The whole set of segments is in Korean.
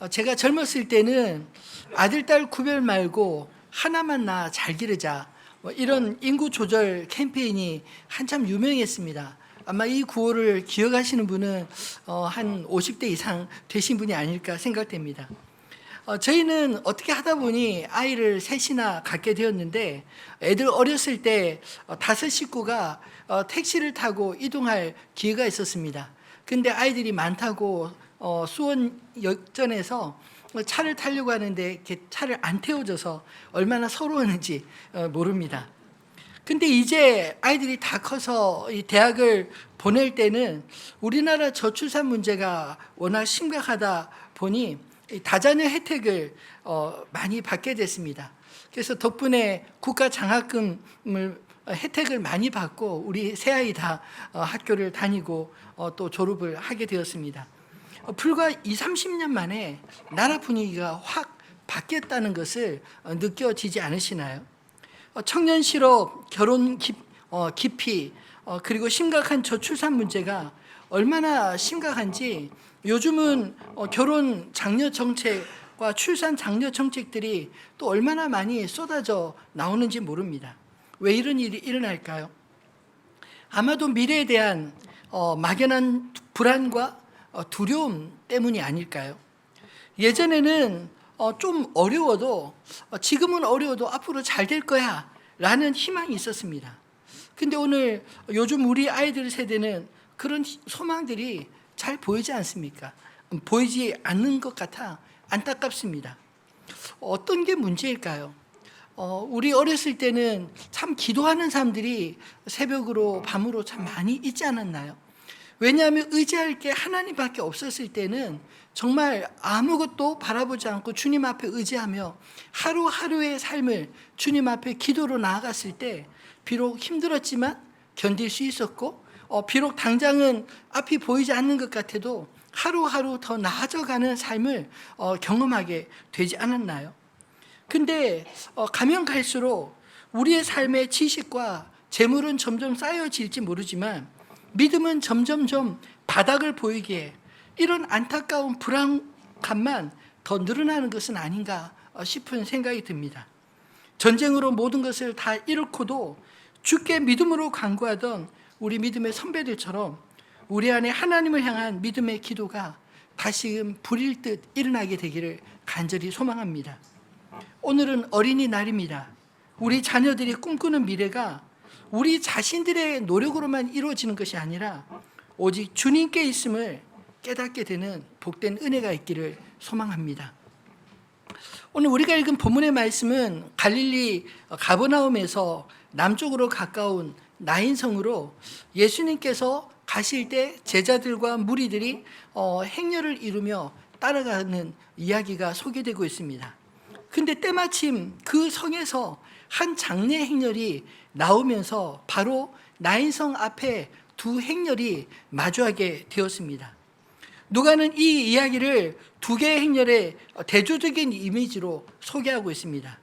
제가 젊었을 때는 아들, 딸 구별 말고 하나만 낳아 잘 기르자, 이런 인구 조절 캠페인이 한참 유명했습니다. 아마 이 구호를 기억하시는 분은 한 50대 이상 되신 분이 아닐까 생각됩니다. 저희는 어떻게 하다 보니 아이를 셋이나 갖게 되었는데, 애들 어렸을 때 5식구가 택시를 타고 이동할 기회가 있었습니다. 근데 아이들이 많다고 수원역전에서 차를 타려고 하는데 이렇게 차를 안 태워줘서 얼마나 서러웠는지 모릅니다. 근데 이제 아이들이 다 커서 이 대학을 보낼 때는 우리나라 저출산 문제가 워낙 심각하다 보니 다자녀 혜택을 많이 받게 됐습니다. 그래서 덕분에 국가 장학금을 혜택을 많이 받고 우리 세 아이 다 학교를 다니고 또 졸업을 하게 되었습니다. 불과 20-30년 만에 나라 분위기가 확 바뀌었다는 것을 느껴지지 않으시나요? 청년 실업, 결혼 기피, 그리고 심각한 저출산 문제가 얼마나 심각한지 요즘은 결혼 장려 정책과 출산 장려 정책들이 또 얼마나 많이 쏟아져 나오는지 모릅니다. 왜 이런 일이 일어날까요? 아마도 미래에 대한 막연한 불안과 두려움 때문이 아닐까요? 예전에는 좀 어려워도 지금은 어려워도 앞으로 잘 될 거야 라는 희망이 있었습니다. 근데 오늘 요즘 우리 아이들 세대는 그런 소망들이 잘 보이지 않습니까? 보이지 않는 것 같아 안타깝습니다. 어떤 게 문제일까요? 우리 어렸을 때는 참 기도하는 사람들이 새벽으로 밤으로 참 많이 있지 않았나요? 왜냐하면 의지할 게 하나님밖에 없었을 때는 정말 아무것도 바라보지 않고 주님 앞에 의지하며 하루하루의 삶을 주님 앞에 기도로 나아갔을 때 비록 힘들었지만 견딜 수 있었고, 비록 당장은 앞이 보이지 않는 것 같아도 하루하루 더 나아져가는 삶을 경험하게 되지 않았나요? 근데 가면 갈수록 우리의 삶의 지식과 재물은 점점 쌓여질지 모르지만 믿음은 점점점 바닥을 보이기에 이런 안타까운 불안감만 더 늘어나는 것은 아닌가 싶은 생각이 듭니다. 전쟁으로 모든 것을 다 잃고도 주께 믿음으로 간구하던 우리 믿음의 선배들처럼 우리 안에 하나님을 향한 믿음의 기도가 다시금 불일 듯 일어나게 되기를 간절히 소망합니다. 오늘은 어린이날입니다. 우리 자녀들이 꿈꾸는 미래가 우리 자신들의 노력으로만 이루어지는 것이 아니라 오직 주님께 있음을 깨닫게 되는 복된 은혜가 있기를 소망합니다. 오늘 우리가 읽은 본문의 말씀은 갈릴리 가버나움에서 남쪽으로 가까운 나인성으로 예수님께서 가실 때 제자들과 무리들이 행렬을 이루며 따라가는 이야기가 소개되고 있습니다. 근데 때마침 그 성에서 한 장례 행렬이 나오면서 바로 나인성 앞에 두 행렬이 마주하게 되었습니다. 누가는 이 이야기를 두 개의 행렬의 대조적인 이미지로 소개하고 있습니다.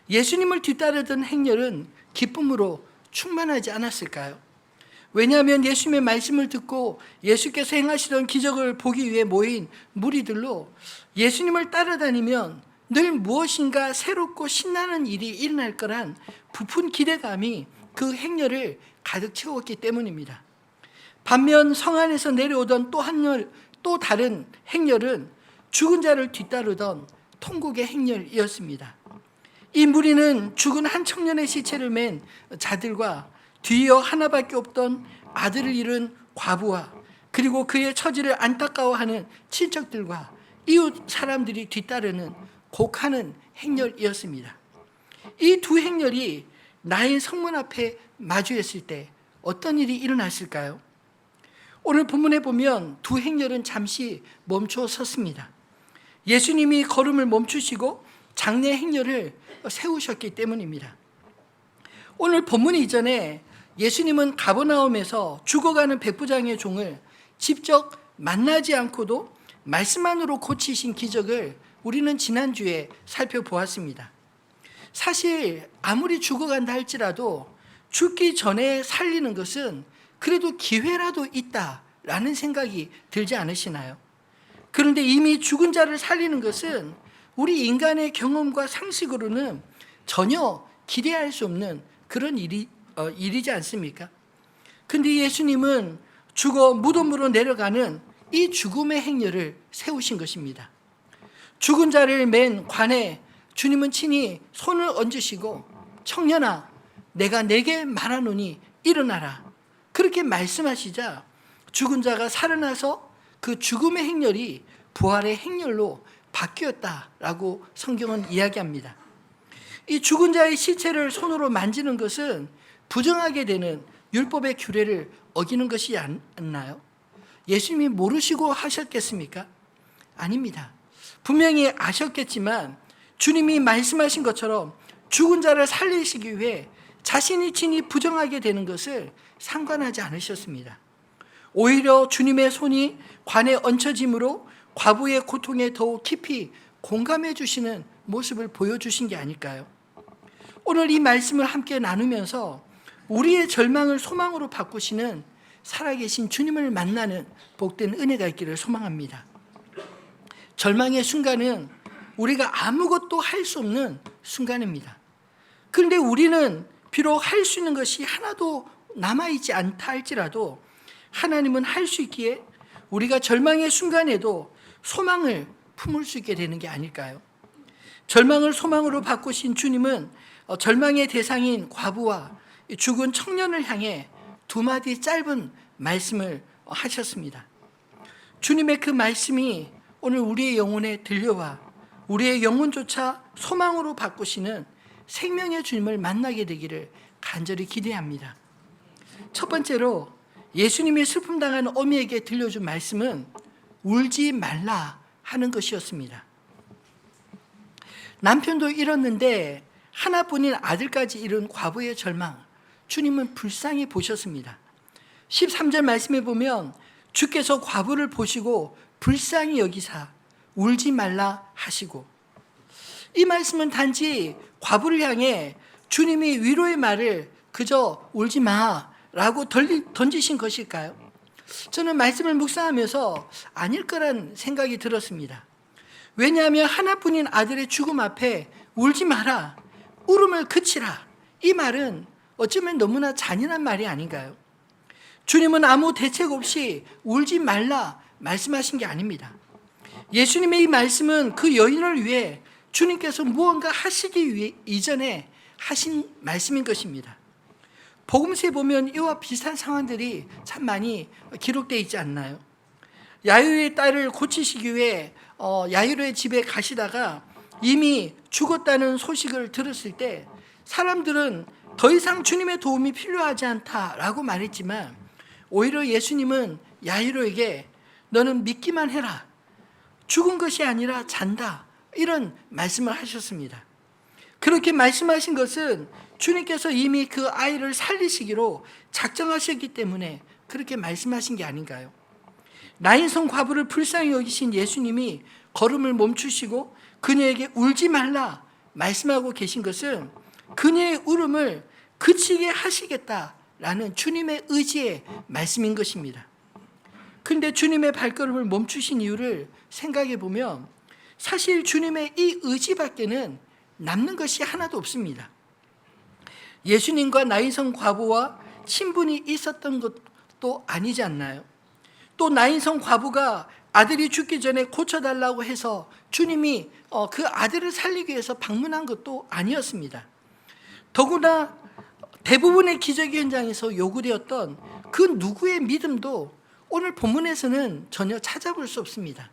예수님을 뒤따르던 행렬은 기쁨으로 충만하지 않았을까요? 왜냐하면 예수님의 말씀을 듣고 예수께서 행하시던 기적을 보기 위해 모인 무리들로 예수님을 따라다니면 늘 무엇인가 새롭고 신나는 일이 일어날 거란 부푼 기대감이 그 행렬을 가득 채웠기 때문입니다. 반면 성 안에서 내려오던 또 다른 행렬은 죽은 자를 뒤따르던 통곡의 행렬이었습니다. 이 무리는 죽은 한 청년의 시체를 맨 자들과 뒤이어 하나밖에 없던 아들을 잃은 과부와 그리고 그의 처지를 안타까워하는 친척들과 이웃 사람들이 뒤따르는 곡하는 행렬이었습니다. 이 두 행렬이 나인 성문 앞에 마주했을 때 어떤 일이 일어났을까요? 오늘 본문에 보면 두 행렬은 잠시 멈춰 섰습니다. 예수님이 걸음을 멈추시고 장례 행렬을 세우셨기 때문입니다. 오늘 본문 이전에 예수님은 가버나움에서 죽어가는 백부장의 종을 직접 만나지 않고도 말씀만으로 고치신 기적을 우리는 지난주에 살펴보았습니다. 사실 아무리 죽어간다 할지라도 죽기 전에 살리는 것은 그래도 기회라도 있다라는 생각이 들지 않으시나요? 그런데 이미 죽은 자를 살리는 것은 우리 인간의 경험과 상식으로는 전혀 기대할 수 없는 그런 일이지 않습니까? 근데 예수님은 죽어 무덤으로 내려가는 이 죽음의 행렬을 세우신 것입니다. 죽은 자를 맨 관에 주님은 친히 손을 얹으시고 청년아 내가 내게 말하노니 일어나라 그렇게 말씀하시자 죽은 자가 살아나서 그 죽음의 행렬이 부활의 행렬로 바뀌었다라고 성경은 이야기합니다. 이 죽은 자의 시체를 손으로 만지는 것은 부정하게 되는 율법의 규례를 어기는 것이 않나요? 예수님이 모르시고 하셨겠습니까? 아닙니다. 분명히 아셨겠지만 주님이 말씀하신 것처럼 죽은 자를 살리시기 위해 자신이 친히 부정하게 되는 것을 상관하지 않으셨습니다. 오히려 주님의 손이 관에 얹혀짐으로 과부의 고통에 더욱 깊이 공감해 주시는 모습을 보여주신 게 아닐까요? 오늘 이 말씀을 함께 나누면서 우리의 절망을 소망으로 바꾸시는 살아계신 주님을 만나는 복된 은혜가 있기를 소망합니다. 절망의 순간은 우리가 아무것도 할 수 없는 순간입니다. 그런데 우리는 비록 할 수 있는 것이 하나도 남아있지 않다 할지라도 하나님은 할 수 있기에 우리가 절망의 순간에도 소망을 품을 수 있게 되는 게 아닐까요? 절망을 소망으로 바꾸신 주님은 절망의 대상인 과부와 죽은 청년을 향해 두 마디 짧은 말씀을 하셨습니다. 주님의 그 말씀이 오늘 우리의 영혼에 들려와 우리의 영혼조차 소망으로 바꾸시는 생명의 주님을 만나게 되기를 간절히 기대합니다. 첫 번째로 예수님이 슬픔당한 어미에게 들려준 말씀은 울지 말라 하는 것이었습니다. 남편도 잃었는데 하나뿐인 아들까지 잃은 과부의 절망, 주님은 불쌍히 보셨습니다. 13절 말씀에 보면 주께서 과부를 보시고 불쌍히 여기사 울지 말라 하시고, 이 말씀은 단지 과부를 향해 주님이 위로의 말을 그저 울지 마라고 던지신 것일까요? 저는 말씀을 묵상하면서 아닐 거란 생각이 들었습니다. 왜냐하면 하나뿐인 아들의 죽음 앞에 울지 마라, 울음을 그치라, 이 말은 어쩌면 너무나 잔인한 말이 아닌가요? 주님은 아무 대책 없이 울지 말라 말씀하신 게 아닙니다. 예수님의 이 말씀은 그 여인을 위해 주님께서 무언가 하시기 위해 이전에 하신 말씀인 것입니다. 복음서에 보면 이와 비슷한 상황들이 참 많이 기록되어 있지 않나요? 야이로의 딸을 고치시기 위해 야이로의 집에 가시다가 이미 죽었다는 소식을 들었을 때 사람들은 더 이상 주님의 도움이 필요하지 않다라고 말했지만 오히려 예수님은 야이로에게 너는 믿기만 해라, 죽은 것이 아니라 잔다, 이런 말씀을 하셨습니다. 그렇게 말씀하신 것은 주님께서 이미 그 아이를 살리시기로 작정하셨기 때문에 그렇게 말씀하신 게 아닌가요? 나인성 과부를 불쌍히 여기신 예수님이 걸음을 멈추시고 그녀에게 울지 말라 말씀하고 계신 것은 그녀의 울음을 그치게 하시겠다라는 주님의 의지의 말씀인 것입니다. 그런데 주님의 발걸음을 멈추신 이유를 생각해 보면 사실 주님의 이 의지밖에는 남는 것이 하나도 없습니다. 예수님과 나인성 과부와 친분이 있었던 것도 아니지 않나요? 또 나인성 과부가 아들이 죽기 전에 고쳐달라고 해서 주님이 그 아들을 살리기 위해서 방문한 것도 아니었습니다. 더구나 대부분의 기적 현장에서 요구되었던 그 누구의 믿음도 오늘 본문에서는 전혀 찾아볼 수 없습니다.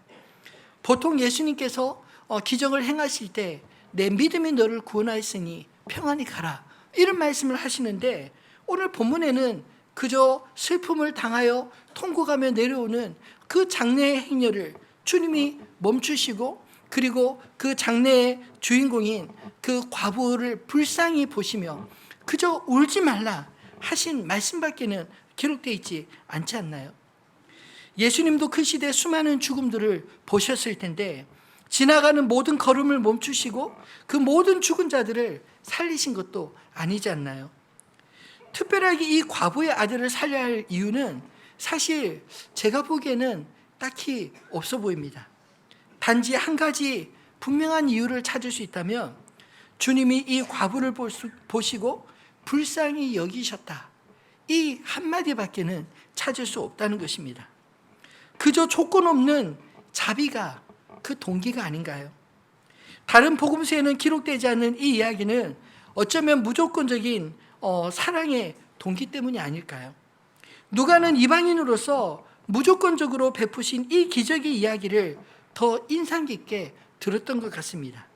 보통 예수님께서 기적을 행하실 때 내 믿음이 너를 구원하였으니 평안히 가라, 이런 말씀을 하시는데 오늘 본문에는 그저 슬픔을 당하여 통곡하며 내려오는 그 장례의 행렬을 주님이 멈추시고 그리고 그 장례의 주인공인 그 과부를 불쌍히 보시며 그저 울지 말라 하신 말씀밖에는 기록되어 있지 않지 않나요? 예수님도 그 시대 수많은 죽음들을 보셨을 텐데 지나가는 모든 걸음을 멈추시고 그 모든 죽은 자들을 살리신 것도 아니지 않나요? 특별하게 이 과부의 아들을 살려야 할 이유는 사실 제가 보기에는 딱히 없어 보입니다. 단지 한 가지 분명한 이유를 찾을 수 있다면 주님이 이 과부를 보시고 불쌍히 여기셨다. 이 한마디밖에는 찾을 수 없다는 것입니다. 그저 조건 없는 자비가 그 동기가 아닌가요? 다른 복음서에는 기록되지 않는 이 이야기는 어쩌면 무조건적인 사랑의 동기 때문이 아닐까요? 누가는 이방인으로서 무조건적으로 베푸신 이 기적의 이야기를 더 인상 깊게 들었던 것 같습니다.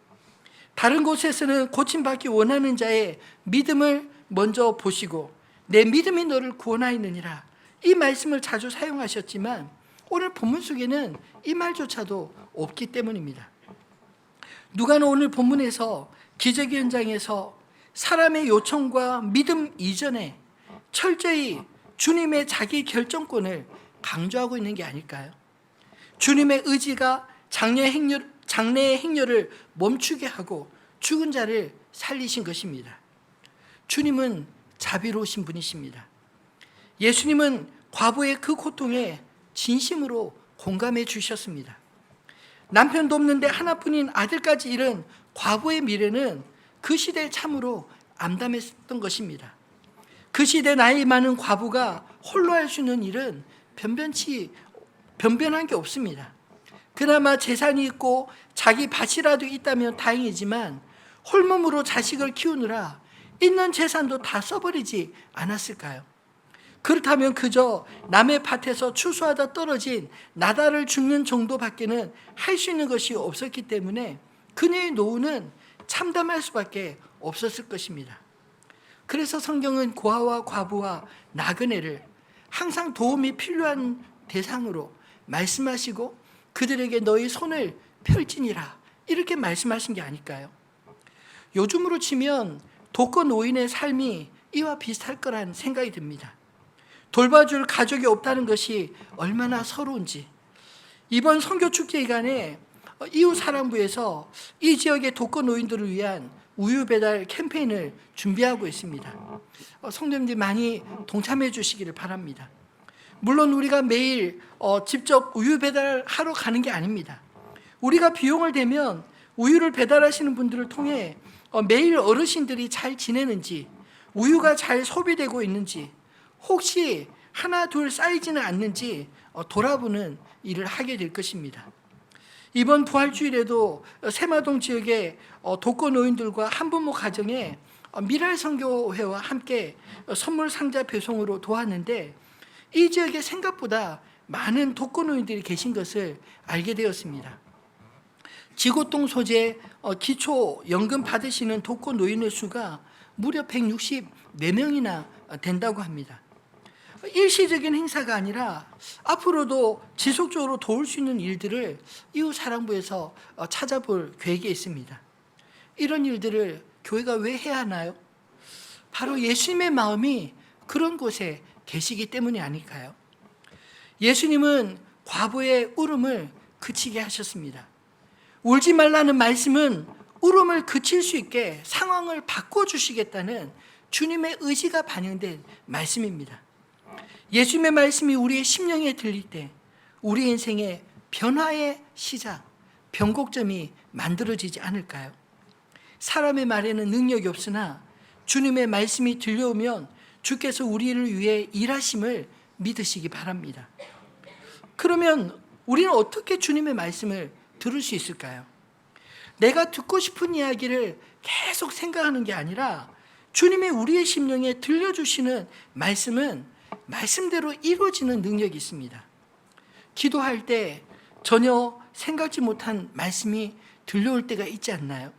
다른 곳에서는 고침받기 원하는 자의 믿음을 먼저 보시고 내 믿음이 너를 구원하였느니라, 이 말씀을 자주 사용하셨지만 오늘 본문 속에는 이 말조차도 없기 때문입니다. 누가는 오늘 본문에서 기적의 현장에서 사람의 요청과 믿음 이전에 철저히 주님의 자기 결정권을 강조하고 있는 게 아닐까요? 주님의 의지가 장래의 행렬을 멈추게 하고 죽은 자를 살리신 것입니다. 주님은 자비로우신 분이십니다. 예수님은 과부의 그 고통에 진심으로 공감해 주셨습니다. 남편도 없는데 하나뿐인 아들까지 잃은 과부의 미래는 그 시대에 참으로 암담했던 것입니다. 그 시대 나이 많은 과부가 홀로 할 수 있는 일은 변변한 게 없습니다. 그나마 재산이 있고 자기 밭이라도 있다면 다행이지만 홀몸으로 자식을 키우느라 있는 재산도 다 써버리지 않았을까요? 그렇다면 그저 남의 밭에서 추수하다 떨어진 나달을 줍는 정도밖에는 할 수 있는 것이 없었기 때문에 그녀의 노후는 참담할 수밖에 없었을 것입니다. 그래서 성경은 고아와 과부와 나그네를 항상 도움이 필요한 대상으로 말씀하시고 그들에게 너희 손을 펼지니라, 이렇게 말씀하신 게 아닐까요? 요즘으로 치면 독거 노인의 삶이 이와 비슷할 거란 생각이 듭니다. 돌봐줄 가족이 없다는 것이 얼마나 서러운지, 이번 선교축제 기간에 이웃사랑부에서 이 지역의 독거 노인들을 위한 우유 배달 캠페인을 준비하고 있습니다. 성도님들이 많이 동참해 주시기를 바랍니다. 물론 우리가 매일 직접 우유 배달하러 가는 게 아닙니다. 우리가 비용을 대면 우유를 배달하시는 분들을 통해 매일 어르신들이 잘 지내는지, 우유가 잘 소비되고 있는지, 혹시 하나 둘 쌓이지는 않는지 돌아보는 일을 하게 될 것입니다. 이번 부활주일에도 세마동 지역의 독거 노인들과 한부모 가정에 미랄선교회와 함께 선물 상자 배송으로 도왔는데 이 지역에 생각보다 많은 독거 노인들이 계신 것을 알게 되었습니다. 지고동 소재 기초연금 받으시는 독거 노인의 수가 무려 164명이나 된다고 합니다. 일시적인 행사가 아니라 앞으로도 지속적으로 도울 수 있는 일들을 이웃사랑부에서 찾아볼 계획이 있습니다. 이런 일들을 교회가 왜 해야 하나요? 바로 예수님의 마음이 그런 곳에 계시기 때문이 아닐까요? 예수님은 과부의 울음을 그치게 하셨습니다. 울지 말라는 말씀은 울음을 그칠 수 있게 상황을 바꿔주시겠다는 주님의 의지가 반영된 말씀입니다. 예수님의 말씀이 우리의 심령에 들릴 때 우리 인생의 변화의 시작, 변곡점이 만들어지지 않을까요? 사람의 말에는 능력이 없으나 주님의 말씀이 들려오면 주께서 우리를 위해 일하심을 믿으시기 바랍니다. 그러면 우리는 어떻게 주님의 말씀을 들을 수 있을까요? 내가 듣고 싶은 이야기를 계속 생각하는 게 아니라 주님이 우리의 심령에 들려주시는 말씀은 말씀대로 이루어지는 능력이 있습니다. 기도할 때 전혀 생각지 못한 말씀이 들려올 때가 있지 않나요?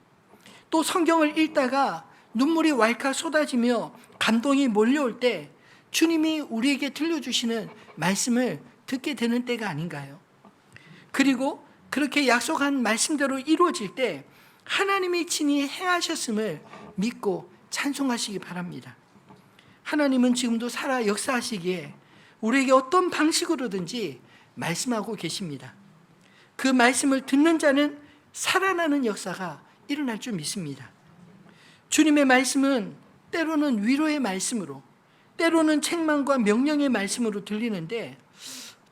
또 성경을 읽다가 눈물이 왈칵 쏟아지며 감동이 몰려올 때 주님이 우리에게 들려주시는 말씀을 듣게 되는 때가 아닌가요? 그리고 그렇게 약속한 말씀대로 이루어질 때 하나님이 친히 행하셨음을 믿고 찬송하시기 바랍니다. 하나님은 지금도 살아 역사하시기에 우리에게 어떤 방식으로든지 말씀하고 계십니다. 그 말씀을 듣는 자는 살아나는 역사가 일어날 줄 믿습니다. 주님의 말씀은 때로는 위로의 말씀으로, 때로는 책망과 명령의 말씀으로 들리는데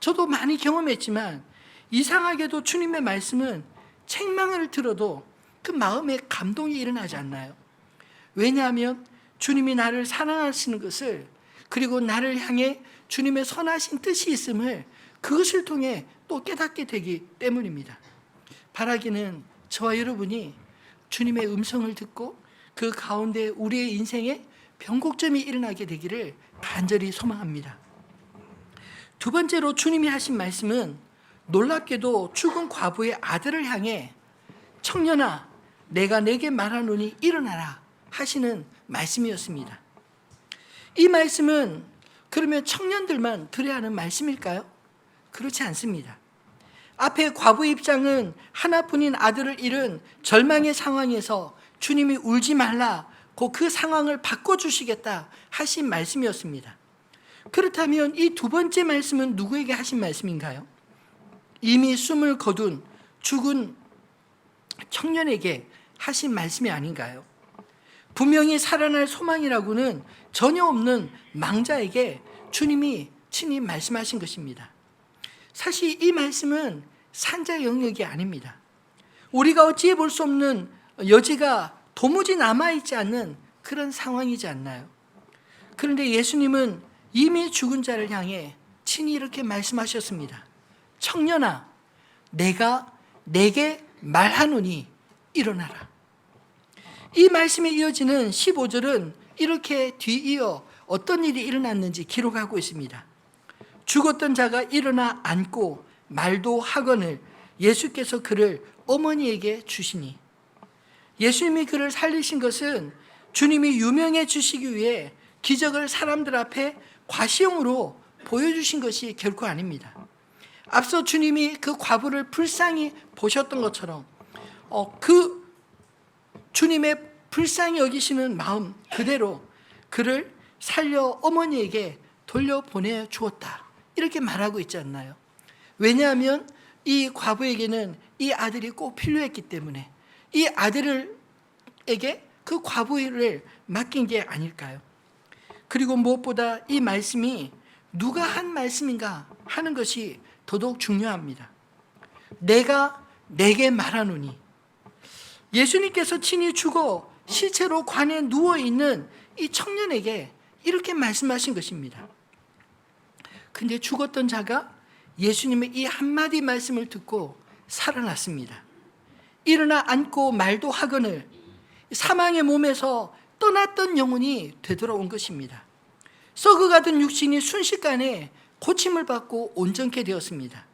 저도 많이 경험했지만 이상하게도 주님의 말씀은 책망을 들어도 그 마음에 감동이 일어나지 않나요? 왜냐하면 주님이 나를 사랑하시는 것을, 그리고 나를 향해 주님의 선하신 뜻이 있음을 그것을 통해 또 깨닫게 되기 때문입니다. 바라기는 저와 여러분이 주님의 음성을 듣고 그 가운데 우리의 인생에 변곡점이 일어나게 되기를 간절히 소망합니다. 두 번째로 주님이 하신 말씀은 놀랍게도 죽은 과부의 아들을 향해 청년아 내가 내게 말하노니 일어나라 하시는 말씀이었습니다. 이 말씀은 그러면 청년들만 들어야 하는 말씀일까요? 그렇지 않습니다. 앞에 과부의 입장은 하나뿐인 아들을 잃은 절망의 상황에서 주님이 울지 말라고 그 상황을 바꿔주시겠다 하신 말씀이었습니다. 그렇다면 이 두 번째 말씀은 누구에게 하신 말씀인가요? 이미 숨을 거둔 죽은 청년에게 하신 말씀이 아닌가요? 분명히 살아날 소망이라고는 전혀 없는 망자에게 주님이 친히 말씀하신 것입니다. 사실 이 말씀은 산자 영역이 아닙니다. 우리가 어찌해 볼 수 없는 여지가 도무지 남아있지 않는 그런 상황이지 않나요? 그런데 예수님은 이미 죽은 자를 향해 친히 이렇게 말씀하셨습니다. 청년아, 내가 내게 말하노니 일어나라. 이 말씀에 이어지는 15절은 이렇게 뒤이어 어떤 일이 일어났는지 기록하고 있습니다. 죽었던 자가 일어나 앉고 말도 하거늘 예수께서 그를 어머니에게 주시니. 예수님이 그를 살리신 것은 주님이 유명해 주시기 위해 기적을 사람들 앞에 과시용으로 보여주신 것이 결코 아닙니다. 앞서 주님이 그 과부를 불쌍히 보셨던 것처럼 그 주님의 불쌍히 여기시는 마음 그대로 그를 살려 어머니에게 돌려보내 주었다, 이렇게 말하고 있지 않나요? 왜냐하면 이 과부에게는 이 아들이 꼭 필요했기 때문에 이 아들에게 그 과부를 맡긴 게 아닐까요? 그리고 무엇보다 이 말씀이 누가 한 말씀인가 하는 것이 더더욱 중요합니다. 내가 내게 말하노니. 예수님께서 친히 죽어 시체로 관에 누워있는 이 청년에게 이렇게 말씀하신 것입니다. 근데 죽었던 자가 예수님의 이 한마디 말씀을 듣고 살아났습니다. 일어나 앉고 말도 하거늘 사망의 몸에서 떠났던 영혼이 되돌아온 것입니다. 썩어가던 육신이 순식간에 고침을 받고 온전케 되었습니다.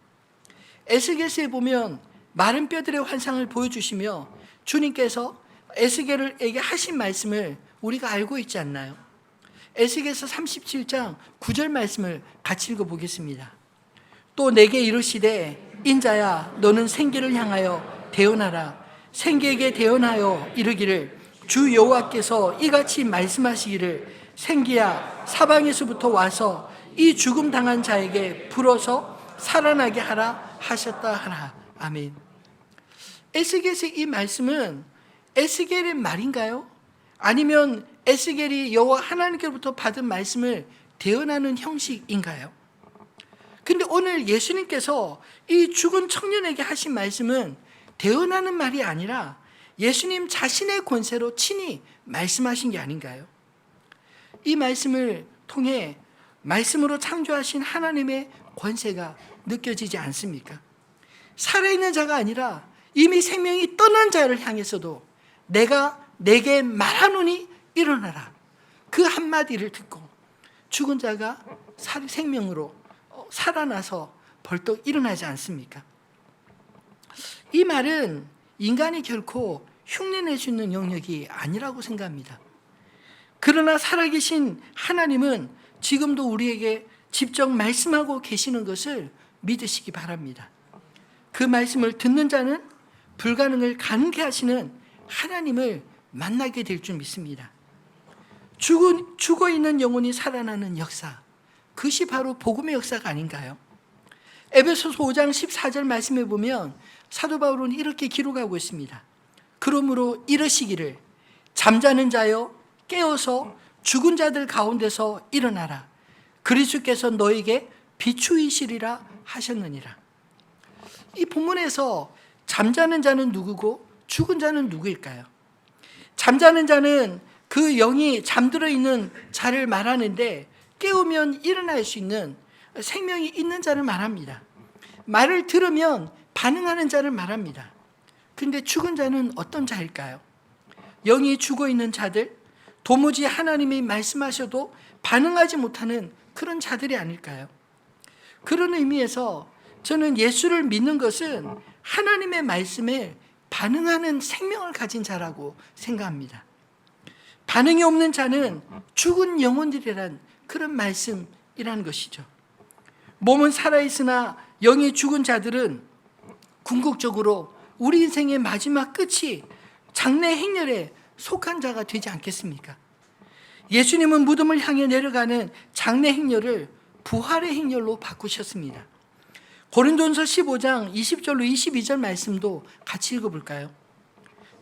에스겔서에 보면 마른 뼈들의 환상을 보여주시며 주님께서 에스겔에게 하신 말씀을 우리가 알고 있지 않나요? 에스겔서 37장 9절 말씀을 같이 읽어보겠습니다. 또 내게 이르시되 인자야 너는 생기를 향하여 대언하라. 생기에게 대언하여 이르기를 주 여호와께서 이같이 말씀하시기를 생기야 사방에서부터 와서 이 죽음 당한 자에게 불어서 살아나게 하라 하셨다 하라. 아멘. 에스겔의 이 말씀은 에스겔의 말인가요? 아니면 에스겔이 여호와 하나님께로부터 받은 말씀을 대언하는 형식인가요? 근데 오늘 예수님께서 이 죽은 청년에게 하신 말씀은 대언하는 말이 아니라 예수님 자신의 권세로 친히 말씀하신 게 아닌가요? 이 말씀을 통해 말씀으로 창조하신 하나님의 권세가 느껴지지 않습니까? 살아있는 자가 아니라 이미 생명이 떠난 자를 향해서도 내가 내게 말하노니 일어나라, 그 한마디를 듣고 죽은 자가 생명으로 살아나서 벌떡 일어나지 않습니까? 이 말은 인간이 결코 흉내낼 수 있는 영역이 아니라고 생각합니다. 그러나 살아계신 하나님은 지금도 우리에게 직접 말씀하고 계시는 것을 믿으시기 바랍니다. 그 말씀을 듣는 자는 불가능을 가능케 하시는 하나님을 만나게 될 줄 믿습니다. 죽어있는 영혼이 살아나는 역사, 그것이 바로 복음의 역사가 아닌가요? 에베소서 5장 14절 말씀에 보면 사도 바울은 이렇게 기록하고 있습니다. 그러므로 이르시기를 잠자는 자여 깨어서 죽은 자들 가운데서 일어나라. 그리스도께서 너에게 비추이시리라 하셨느니라. 이 본문에서 잠자는 자는 누구고 죽은 자는 누구일까요? 잠자는 자는 그 영이 잠들어 있는 자를 말하는데 깨우면 일어날 수 있는 생명이 있는 자를 말합니다. 말을 들으면 반응하는 자를 말합니다. 근데 죽은 자는 어떤 자일까요? 영이 죽어 있는 자들, 도무지 하나님이 말씀하셔도 반응하지 못하는 그런 자들이 아닐까요? 그런 의미에서 저는 예수를 믿는 것은 하나님의 말씀에 반응하는 생명을 가진 자라고 생각합니다. 반응이 없는 자는 죽은 영혼들이란 그런 말씀이라는 것이죠. 몸은 살아있으나 영이 죽은 자들은 궁극적으로 우리 인생의 마지막 끝이 장래 행렬에 속한 자가 되지 않겠습니까? 예수님은 무덤을 향해 내려가는 장래 행렬을 부활의 행렬로 바꾸셨습니다. 고린도전서 15장 20절로 22절 말씀도 같이 읽어볼까요?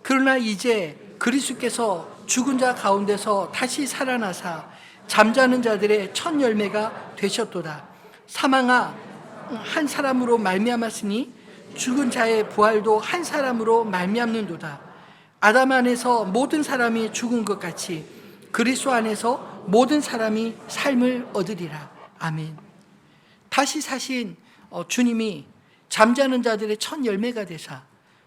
그러나 이제 그리스도께서 죽은 자 가운데서 다시 살아나사 잠자는 자들의 첫 열매가 되셨도다. 사망아 한 사람으로 말미암았으니 죽은 자의 부활도 한 사람으로 말미암는도다. 아담 안에서 모든 사람이 죽은 것 같이 그리스도 안에서 모든 사람이 삶을 얻으리라. 아멘. 다시 사신 주님이 잠자는 자들의 첫 열매가 되사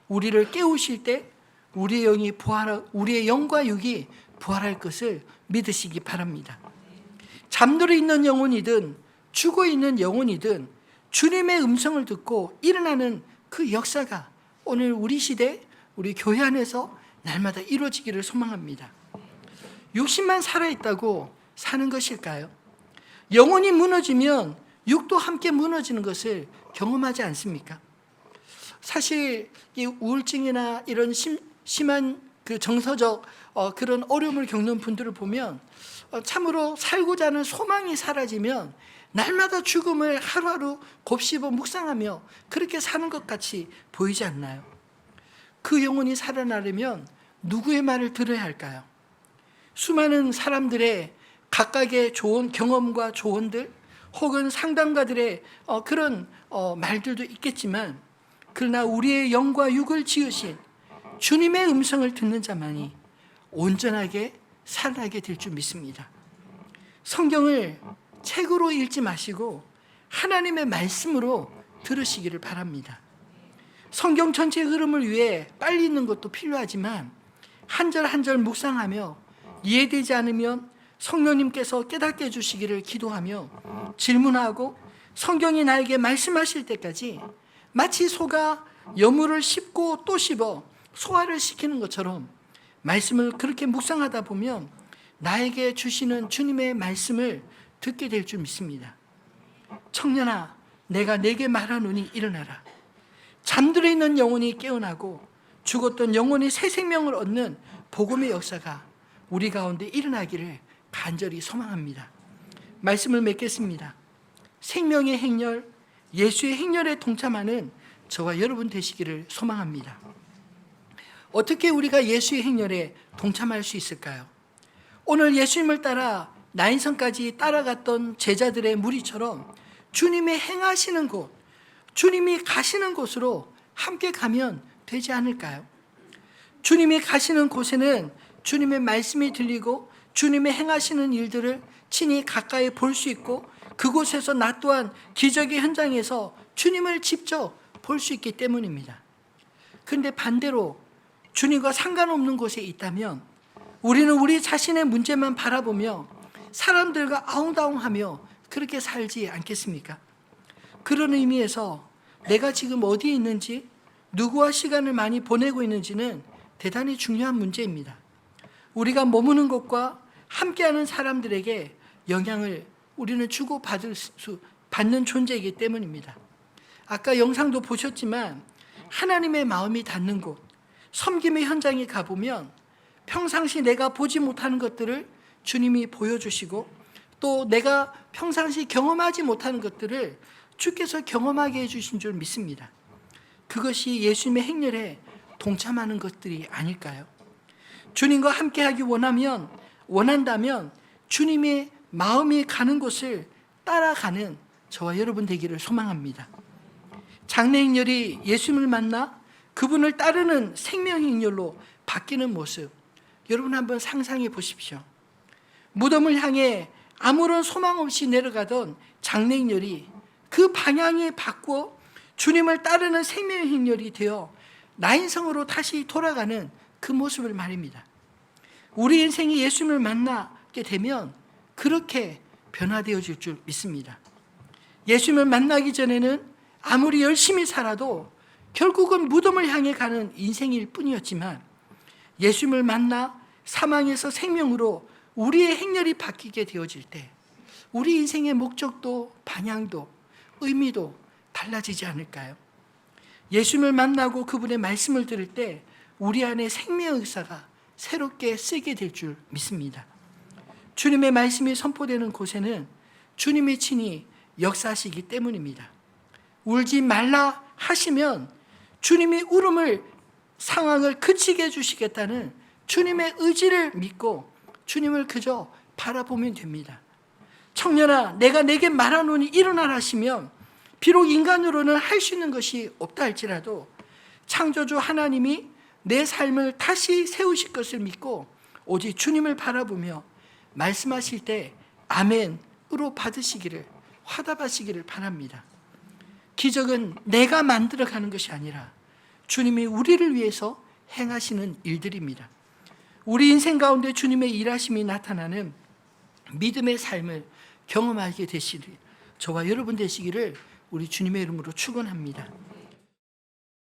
우리를 깨우실 때 우리의 영과 육이 부활할 것을 믿으시기 바랍니다. 잠들어 있는 영혼이든 죽어 있는 영혼이든 주님의 음성을 듣고 일어나는 그 역사가 오늘 우리 시대, 우리 교회 안에서 날마다 이루어지기를 소망합니다. 육신만 살아있다고 사는 것일까요? 영혼이 무너지면 육도 함께 무너지는 것을 경험하지 않습니까? 사실 이 우울증이나 이런 심한 그 정서적 그런 어려움을 겪는 분들을 보면 참으로 살고자 하는 소망이 사라지면 날마다 죽음을 하루하루 곱씹어 묵상하며 그렇게 사는 것 같이 보이지 않나요? 그 영혼이 살아나려면 누구의 말을 들어야 할까요? 수많은 사람들의 각각의 좋은 경험과 조언들 혹은 상담가들의 그런 말들도 있겠지만 그러나 우리의 영과 육을 지으신 주님의 음성을 듣는 자만이 온전하게 살아나게 될 줄 믿습니다. 성경을 책으로 읽지 마시고 하나님의 말씀으로 들으시기를 바랍니다. 성경 전체의 흐름을 위해 빨리 읽는 것도 필요하지만 한 절 한 절 묵상하며 이해되지 않으면 성령님께서 깨닫게 해주시기를 기도하며 질문하고 성경이 나에게 말씀하실 때까지 마치 소가 여물을 씹고 또 씹어 소화를 시키는 것처럼 말씀을 그렇게 묵상하다 보면 나에게 주시는 주님의 말씀을 듣게 될 줄 믿습니다. 청년아, 내가 내게 말하노니 일어나라. 잠들어 있는 영혼이 깨어나고 죽었던 영혼이 새 생명을 얻는 복음의 역사가 우리 가운데 일어나기를 간절히 소망합니다. 말씀을 맺겠습니다. 생명의 행렬, 예수의 행렬에 동참하는 저와 여러분 되시기를 소망합니다. 어떻게 우리가 예수의 행렬에 동참할 수 있을까요? 오늘 예수님을 따라 나인성까지 따라갔던 제자들의 무리처럼 주님이 행하시는 곳, 주님이 가시는 곳으로 함께 가면 되지 않을까요? 주님이 가시는 곳에는 주님의 말씀이 들리고 주님의 행하시는 일들을 친히 가까이 볼 수 있고 그곳에서 나 또한 기적의 현장에서 주님을 직접 볼 수 있기 때문입니다. 그런데 반대로 주님과 상관없는 곳에 있다면 우리는 우리 자신의 문제만 바라보며 사람들과 아웅다웅하며 그렇게 살지 않겠습니까? 그런 의미에서 내가 지금 어디에 있는지 누구와 시간을 많이 보내고 있는지는 대단히 중요한 문제입니다. 우리가 머무는 곳과 함께하는 사람들에게 영향을 우리는 받는 존재이기 때문입니다. 아까 영상도 보셨지만 하나님의 마음이 닿는 곳, 섬김의 현장에 가보면 평상시 내가 보지 못하는 것들을 주님이 보여주시고 또 내가 평상시 경험하지 못하는 것들을 주께서 경험하게 해주신 줄 믿습니다. 그것이 예수님의 행렬에 동참하는 것들이 아닐까요? 주님과 함께하기 원한다면 주님의 마음이 가는 곳을 따라가는 저와 여러분 되기를 소망합니다. 장래행렬이 예수님을 만나 그분을 따르는 생명행렬로 바뀌는 모습, 여러분 한번 상상해 보십시오. 무덤을 향해 아무런 소망 없이 내려가던 장래행렬이 그 방향이 바꾸어 주님을 따르는 생명행렬이 되어 나인성으로 다시 돌아가는 그 모습을 말입니다. 우리 인생이 예수님을 만나게 되면 그렇게 변화되어질 줄 믿습니다. 예수님을 만나기 전에는 아무리 열심히 살아도 결국은 무덤을 향해 가는 인생일 뿐이었지만, 예수님을 만나 사망에서 생명으로 우리의 행렬이 바뀌게 되어질 때 우리 인생의 목적도 방향도 의미도 달라지지 않을까요? 예수님을 만나고 그분의 말씀을 들을 때 우리 안에 생명의 역사가 새롭게 쓰게 될 줄 믿습니다. 주님의 말씀이 선포되는 곳에는 주님이 친히 역사하시기 때문입니다. 울지 말라 하시면 주님이 울음을, 상황을 그치게 해주시겠다는 주님의 의지를 믿고 주님을 그저 바라보면 됩니다. 청년아, 내가 내게 말하노니 일어나라 하시면 비록 인간으로는 할 수 있는 것이 없다 할지라도 창조주 하나님이 내 삶을 다시 세우실 것을 믿고 오직 주님을 바라보며 말씀하실 때 아멘으로 받으시기를, 화답하시기를 바랍니다. 기적은 내가 만들어가는 것이 아니라 주님이 우리를 위해서 행하시는 일들입니다. 우리 인생 가운데 주님의 일하심이 나타나는 믿음의 삶을 경험하게 되시리 저와 여러분 되시기를 우리 주님의 이름으로 축원합니다.